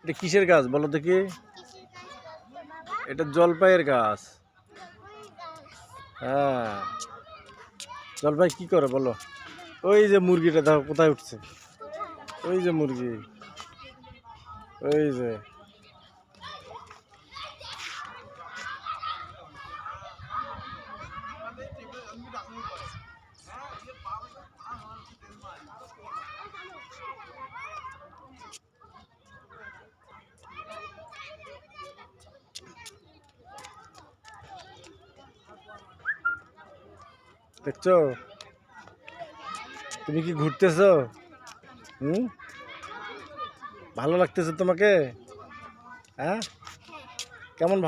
এটা কিসের গাছ বলো দেখি? এটা জলপাইয়ের গাছ। হ্যাঁ, জলপাই কি করে বলো? ওই যে মুরগিটা দেখো কোথায় উঠছে, ওই যে মুরগি, ওই যে। দেখছো, তুমি কি ঘুরতেছো? হুম, ভালো লাগতেছে তোমাকে? হ্যাঁ, কেমন?